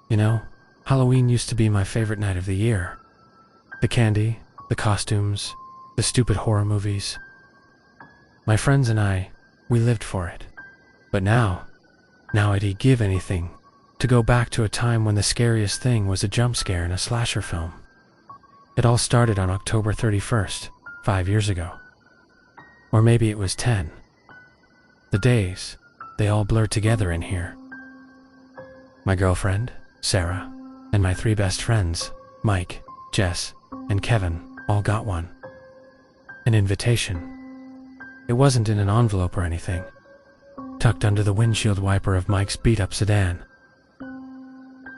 You know, Halloween used to be my favorite night of the year. The candy, the costumes, the stupid horror movies. My friends and I, we lived for it. But now I'd give anything to go back to a time when the scariest thing was a jump scare in a slasher film. It all started on October 31st, 5 years ago. Or maybe it was 10. The days, they all blurred together in here. My girlfriend, Sarah, and my 3 best friends, Mike, Jess, and Kevin, all got one. An invitation. It wasn't in an envelope or anything. Tucked under the windshield wiper of Mike's beat-up sedan.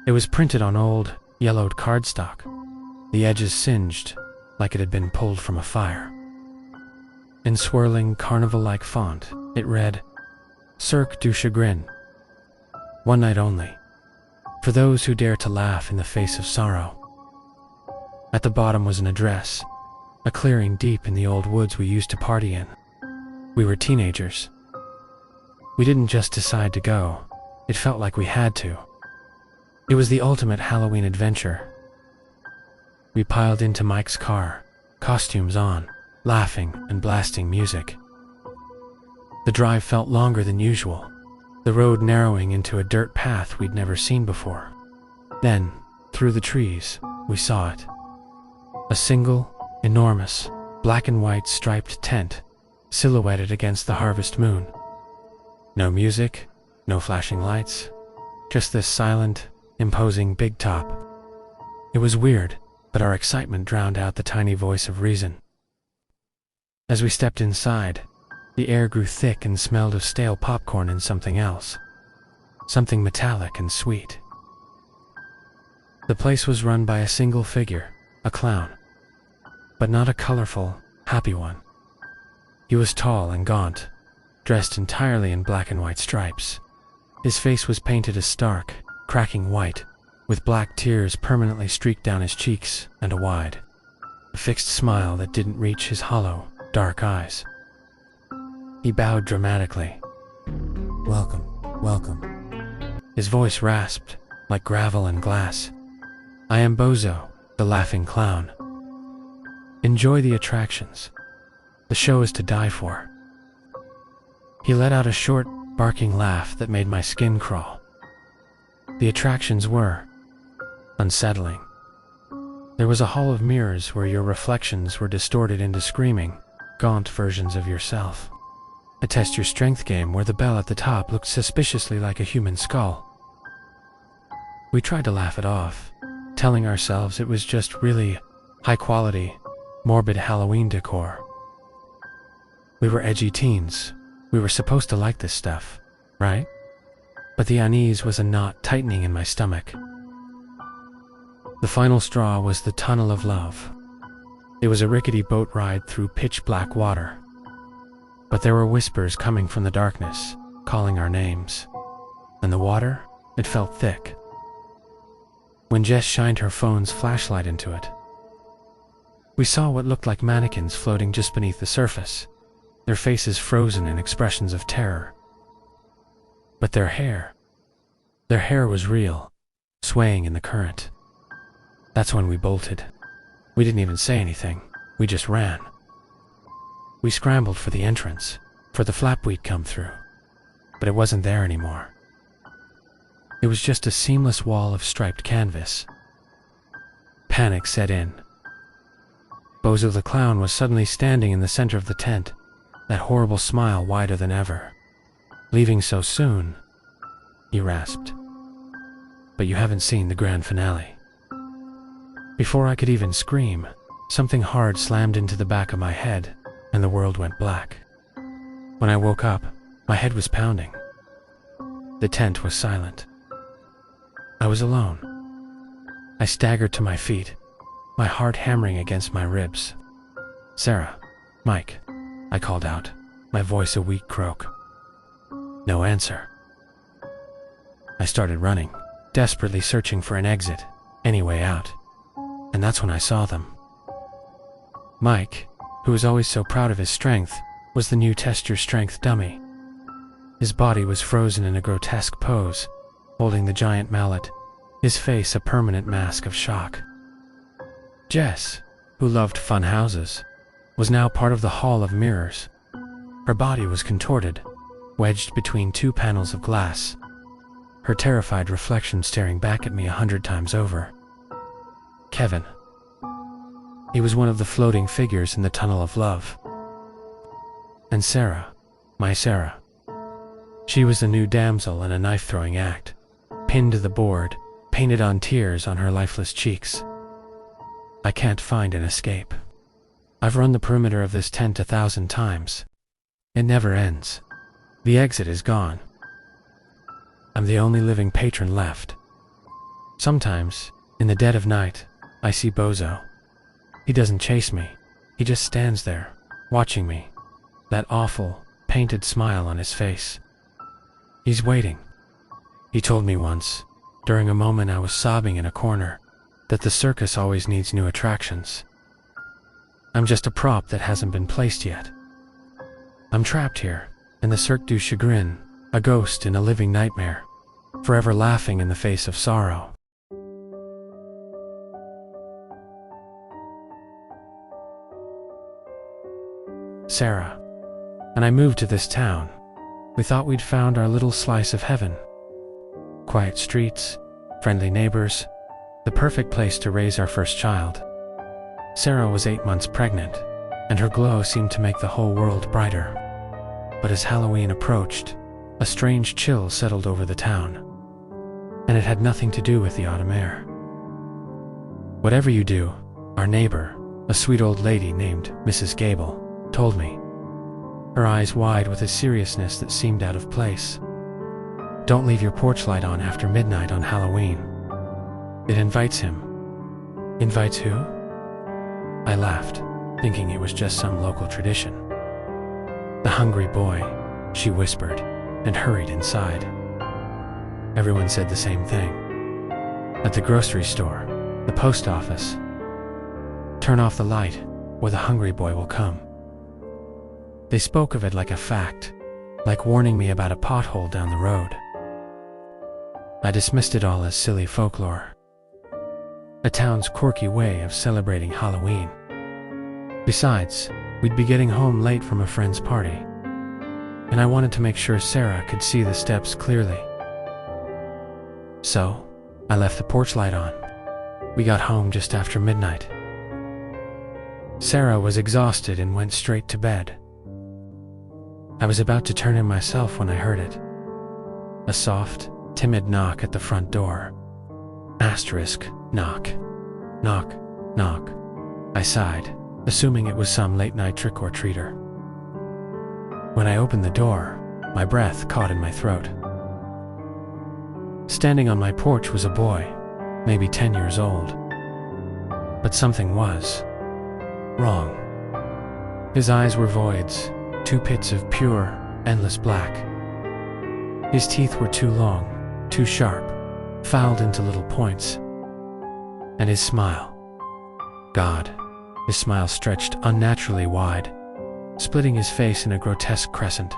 It was printed on old, yellowed cardstock, the edges singed like it had been pulled from a fire. In swirling, carnival-like font, it read, Cirque du Chagrin. One night only, for those who dare to laugh in the face of sorrow. At the bottom was an address, a clearing deep in the old woods we used to party in. We were teenagers. We didn't just decide to go, it felt like we had to. It was the ultimate Halloween adventure. We piled into Mike's car, costumes on, laughing and blasting music. The drive felt longer than usual, the road narrowing into a dirt path we'd never seen before. Then, through the trees, we saw it. A single, enormous, black and white striped tent, silhouetted against the harvest moon. No music, no flashing lights, just this silent, imposing big top. It was weird, but our excitement drowned out the tiny voice of reason. As we stepped inside, the air grew thick and smelled of stale popcorn and something else. Something metallic and sweet. The place was run by a single figure, a clown. But not a colorful, happy one. He was tall and gaunt, dressed entirely in black and white stripes. His face was painted a stark, cracking white, with black tears permanently streaked down his cheeks and a fixed smile that didn't reach his hollow, dark eyes. He bowed dramatically. "Welcome, welcome." His voice rasped, like gravel and glass. "I am Bozo, the laughing clown. Enjoy the attractions. The show is to die for." He let out a short, barking laugh that made my skin crawl. The attractions were unsettling. There was a hall of mirrors where your reflections were distorted into screaming, gaunt versions of yourself. A test your strength game where the bell at the top looked suspiciously like a human skull. We tried to laugh it off, telling ourselves it was just really high-quality, morbid Halloween decor. We were edgy teens. We were supposed to like this stuff, right? But the unease was a knot tightening in my stomach. The final straw was the Tunnel of Love. It was a rickety boat ride through pitch-black water. But there were whispers coming from the darkness, calling our names. And the water, it felt thick. When Jess shined her phone's flashlight into it, we saw what looked like mannequins floating just beneath the surface, their faces frozen in expressions of terror. But their hair was real, swaying in the current. That's when we bolted. We didn't even say anything, we just ran. We scrambled for the entrance, for the flap we'd come through, but it wasn't there anymore. It was just a seamless wall of striped canvas. Panic set in. Bozo the clown was suddenly standing in the center of the tent, that horrible smile wider than ever. "Leaving so soon," he rasped. "But you haven't seen the grand finale." Before I could even scream, something hard slammed into the back of my head, and the world went black. When I woke up, my head was pounding. The tent was silent. I was alone. I staggered to my feet, my heart hammering against my ribs. "Sarah, Mike," I called out, my voice a weak croak. No answer. I started running, desperately searching for an exit, any way out. And that's when I saw them. Mike, who was always so proud of his strength, was the new Test Your Strength dummy. His body was frozen in a grotesque pose, holding the giant mallet, his face a permanent mask of shock. Jess, who loved fun houses, was now part of the Hall of Mirrors. Her body was contorted, wedged between two panels of glass, her terrified reflection staring back at me 100 times over. Kevin. He was one of the floating figures in the tunnel of love. And Sarah, my Sarah. She was the new damsel in a knife-throwing act, pinned to the board, painted on tears on her lifeless cheeks. I can't find an escape. I've run the perimeter of this tent 1,000 times. It never ends. The exit is gone. I'm the only living patron left. Sometimes, in the dead of night, I see Bozo. He doesn't chase me. He just stands there, watching me, that awful, painted smile on his face. He's waiting. He told me once, during a moment I was sobbing in a corner, that the circus always needs new attractions. I'm just a prop that hasn't been placed yet. I'm trapped here, in the Cirque du Chagrin, a ghost in a living nightmare, forever laughing in the face of sorrow. Sarah and I moved to this town. We thought we'd found our little slice of heaven. Quiet streets, friendly neighbors, the perfect place to raise our first child. Sarah was 8 months pregnant, and her glow seemed to make the whole world brighter. But as Halloween approached, a strange chill settled over the town, and it had nothing to do with the autumn air. Whatever you do, our neighbor, a sweet old lady named Mrs. Gable, told me, her eyes wide with a seriousness that seemed out of place. Don't leave your porch light on after midnight on Halloween. It invites him. Invites who? I laughed, thinking it was just some local tradition. The hungry boy, she whispered, and hurried inside. Everyone said the same thing. At the grocery store, the post office. Turn off the light, or the hungry boy will come. They spoke of it like a fact, like warning me about a pothole down the road. I dismissed it all as silly folklore. A town's quirky way of celebrating Halloween. Besides, we'd be getting home late from a friend's party, and I wanted to make sure Sarah could see the steps clearly. So, I left the porch light on. We got home just after midnight. Sarah was exhausted and went straight to bed. I was about to turn in myself when I heard it. A soft, timid knock at the front door. Asterisk, knock. Knock, knock. I sighed, assuming it was some late-night trick-or-treater. When I opened the door, my breath caught in my throat. Standing on my porch was a boy, maybe 10 years old. But something was wrong. His eyes were voids, 2 pits of pure, endless black. His teeth were too long, too sharp, fouled into little points. And his smile. God, his smile stretched unnaturally wide, splitting his face in a grotesque crescent.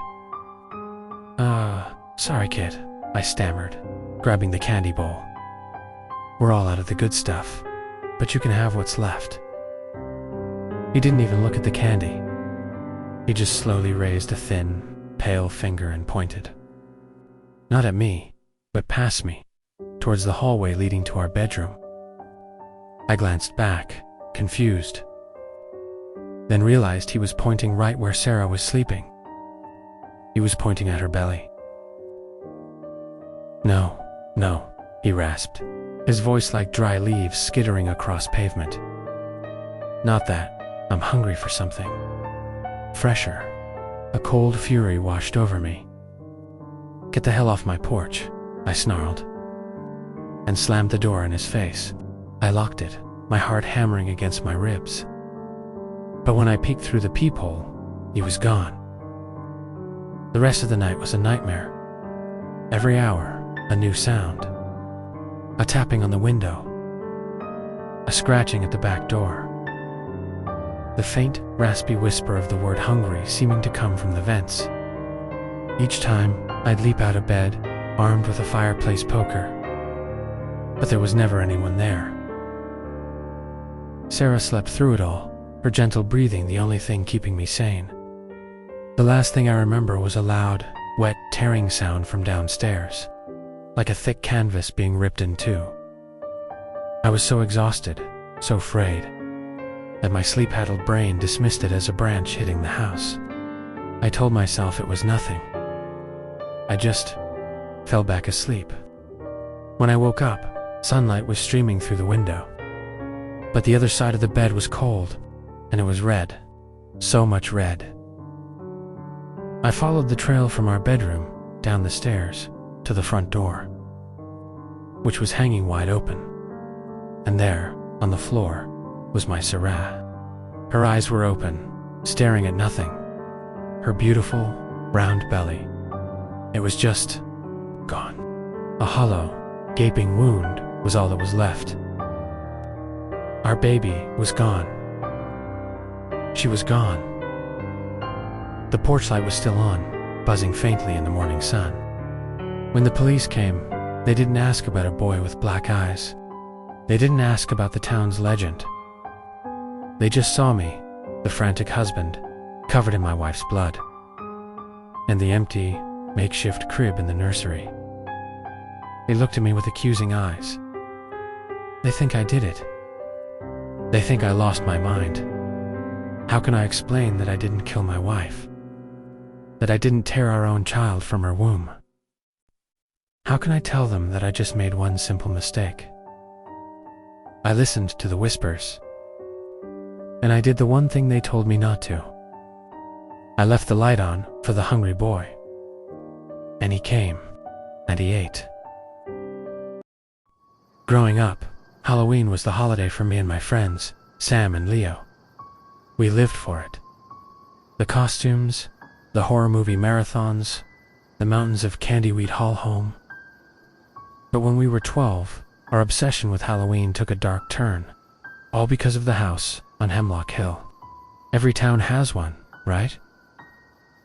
Sorry kid, I stammered, grabbing the candy bowl. We're all out of the good stuff, but you can have what's left. He didn't even look at the candy. He just slowly raised a thin, pale finger and pointed. Not at me, but past me, towards the hallway leading to our bedroom. I glanced back, confused, then realized he was pointing right where Sarah was sleeping. He was pointing at her belly. No, no, he rasped, his voice like dry leaves skittering across pavement. Not that. I'm hungry for something. Fresher. A cold fury washed over me. Get the hell off my porch, I snarled, and slammed the door in his face. I locked it, my heart hammering against my ribs. But when I peeked through the peephole, he was gone. The rest of the night was a nightmare. Every hour, a new sound. A tapping on the window. A scratching at the back door. The faint, raspy whisper of the word hungry seeming to come from the vents. Each time, I'd leap out of bed, armed with a fireplace poker. but there was never anyone there. Sarah slept through it all, her gentle breathing the only thing keeping me sane. The last thing I remember was a loud, wet, tearing sound from downstairs, like a thick canvas being ripped in two. I was so exhausted, so frayed, that my sleep-addled brain dismissed it as a branch hitting the house. I told myself it was nothing. I just fell back asleep. When I woke up, sunlight was streaming through the window. But the other side of the bed was cold, and it was red. So much red. I followed the trail from our bedroom, down the stairs, to the front door, which was hanging wide open. And there, on the floor, was my Sarah. Her eyes were open, staring at nothing. Her beautiful, round belly. It was just gone. A hollow, gaping wound was all that was left. Our baby was gone. She was gone. The porch light was still on, buzzing faintly in the morning sun. When the police came, they didn't ask about a boy with black eyes. They didn't ask about the town's legend. They just saw me, the frantic husband, covered in my wife's blood, and the empty, makeshift crib in the nursery. They looked at me with accusing eyes. They think I did it. They think I lost my mind. How can I explain that I didn't kill my wife? That I didn't tear our own child from her womb? How can I tell them that I just made one simple mistake? I listened to the whispers, and I did the one thing they told me not to. I left the light on for the hungry boy, and he came, and he ate. Growing up, Halloween was the holiday for me and my friends, Sam and Leo. We lived for it. The costumes, the horror movie marathons, the mountains of candy-wheat haul home. But when we were 12, our obsession with Halloween took a dark turn, all because of the house on Hemlock Hill. Every town has one, right?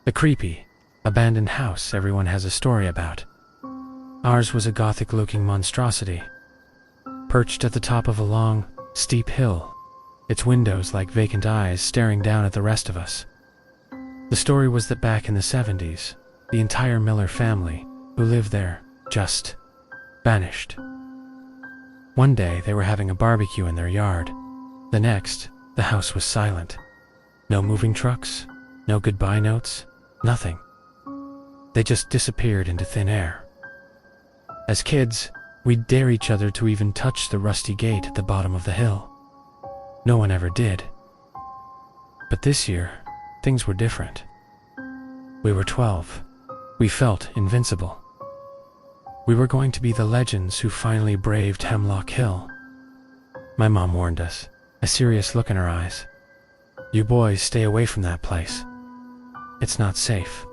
The creepy, abandoned house everyone has a story about. Ours was a gothic-looking monstrosity, perched at the top of a long, steep hill, its windows like vacant eyes staring down at the rest of us. The story was that back in the 70s, the entire Miller family who lived there just vanished. One day they were having a barbecue in their yard. The next, the house was silent. No moving trucks, no goodbye notes, nothing. They just disappeared into thin air. As kids, we'd dare each other to even touch the rusty gate at the bottom of the hill. No one ever did. But this year, things were different. We were 12. We felt invincible. We were going to be the legends who finally braved Hemlock Hill. My mom warned us, a serious look in her eyes. You boys stay away from that place. It's not safe.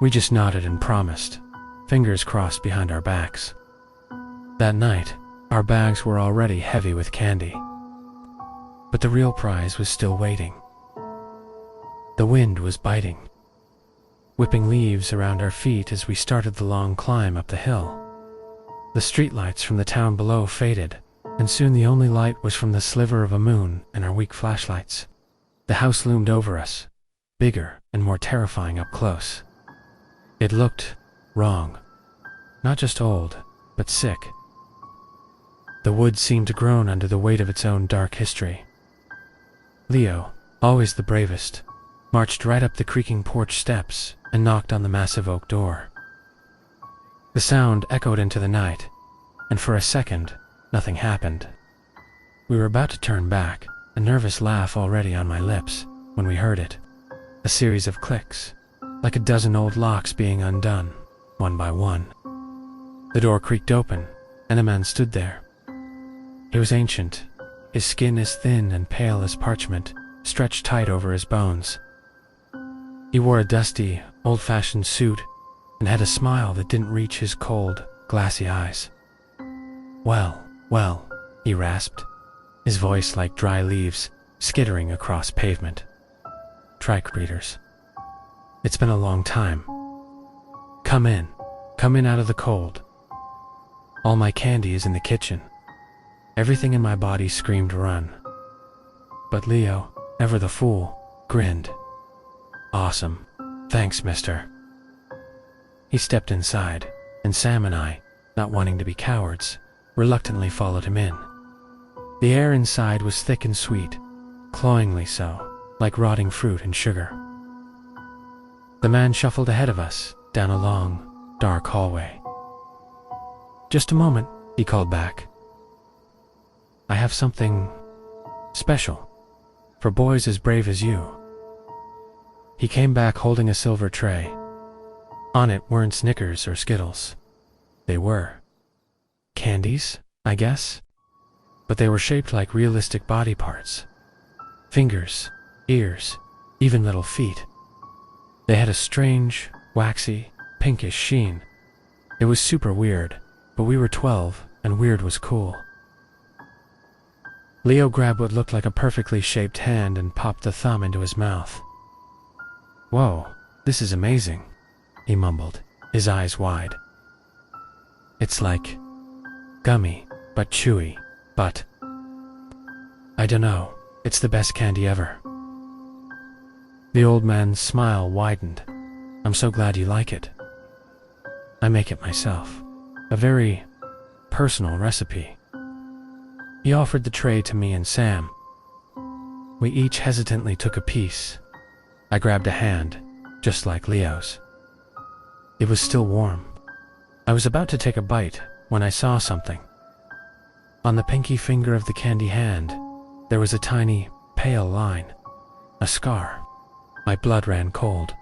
We just nodded and promised, fingers crossed behind our backs. That night, our bags were already heavy with candy. But the real prize was still waiting. The wind was biting, whipping leaves around our feet as we started the long climb up the hill. The streetlights from the town below faded, and soon the only light was from the sliver of a moon and our weak flashlights. The house loomed over us, bigger and more terrifying up close. It looked wrong. Not just old, but sick. The wood seemed to groan under the weight of its own dark history. Leo, always the bravest, marched right up the creaking porch steps and knocked on the massive oak door. The sound echoed into the night, and for a second, nothing happened. We were about to turn back, a nervous laugh already on my lips, when we heard it. A series of clicks, like a dozen old locks being undone, one by one. The door creaked open, and a man stood there. He was ancient, his skin as thin and pale as parchment, stretched tight over his bones. He wore a dusty, old-fashioned suit and had a smile that didn't reach his cold, glassy eyes. Well, he rasped, his voice like dry leaves skittering across pavement. Trick-readers. It's been a long time. Come in out of the cold. All my candy is in the kitchen. Everything in my body screamed run. But Leo, ever the fool, grinned. Awesome. Thanks, mister. He stepped inside, and Sam and I, not wanting to be cowards, reluctantly followed him in. The air inside was thick and sweet, cloyingly so, like rotting fruit and sugar. The man shuffled ahead of us, down a long, dark hallway. Just a moment, he called back. I have something special for boys as brave as you. He came back holding a silver tray. On it weren't Snickers or Skittles. They were candies, I guess, but they were shaped like realistic body parts. Fingers, ears, even little feet. They had a strange, waxy, pinkish sheen. It was super weird, but we were 12 and weird was cool. Leo grabbed what looked like a perfectly shaped hand and popped the thumb into his mouth. Whoa, this is amazing, he mumbled, his eyes wide. It's like gummy, but chewy, but I dunno, it's the best candy ever. The old man's smile widened. I'm so glad you like it. I make it myself. A very personal recipe. He offered the tray to me and Sam. We each hesitantly took a piece. I grabbed a hand, just like Leo's. It was still warm. I was about to take a bite when I saw something. On the pinky finger of the candy hand, there was a tiny, pale line, a scar. My blood ran cold.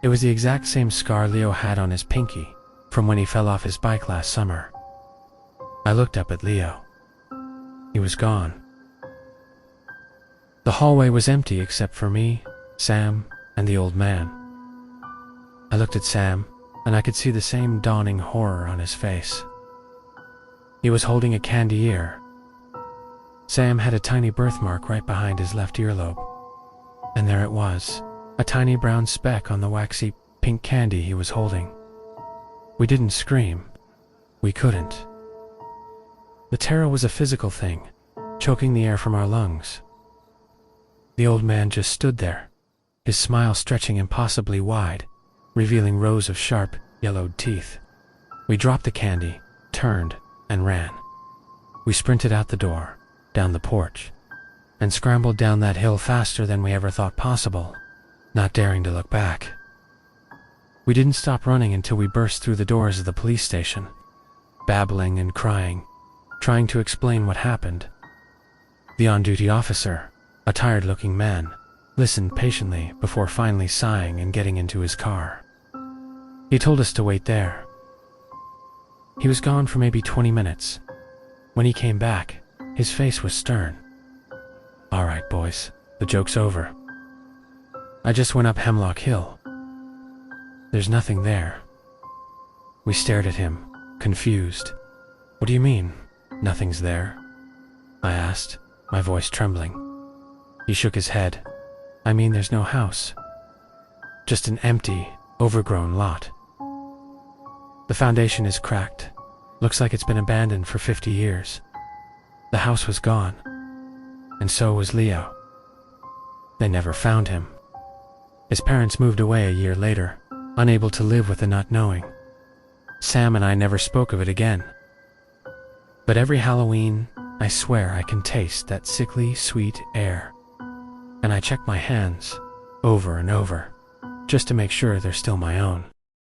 It was the exact same scar Leo had on his pinky from when he fell off his bike last summer. I looked up at Leo. He was gone. The hallway was empty except for me, Sam, and the old man. I looked at Sam, and I could see the same dawning horror on his face. He was holding a candy ear. Sam had a tiny birthmark right behind his left earlobe. And there it was, a tiny brown speck on the waxy pink candy he was holding. We didn't scream. We couldn't. The terror was a physical thing, choking the air from our lungs. The old man just stood there, his smile stretching impossibly wide, revealing rows of sharp, yellowed teeth. We dropped the candy, turned, and ran. We sprinted out the door, down the porch, and scrambled down that hill faster than we ever thought possible, not daring to look back. We didn't stop running until we burst through the doors of the police station, babbling and crying, trying to explain what happened. The on-duty officer, a tired-looking man, listened patiently before finally sighing and getting into his car. He told us to wait there. He was gone for maybe 20 minutes. When he came back, his face was stern. All right, boys, the joke's over. I just went up Hemlock Hill. There's nothing there. We stared at him, confused. What do you mean, nothing's there? I asked, my voice trembling. He shook his head. I mean, there's no house. Just an empty, overgrown lot. The foundation is cracked. Looks like it's been abandoned for 50 years. The house was gone. And so was Leo. They never found him. His parents moved away a year later, unable to live with the not knowing. Sam and I never spoke of it again. But every Halloween, I swear I can taste that sickly, sweet air. And I check my hands, over and over, just to make sure they're still my own.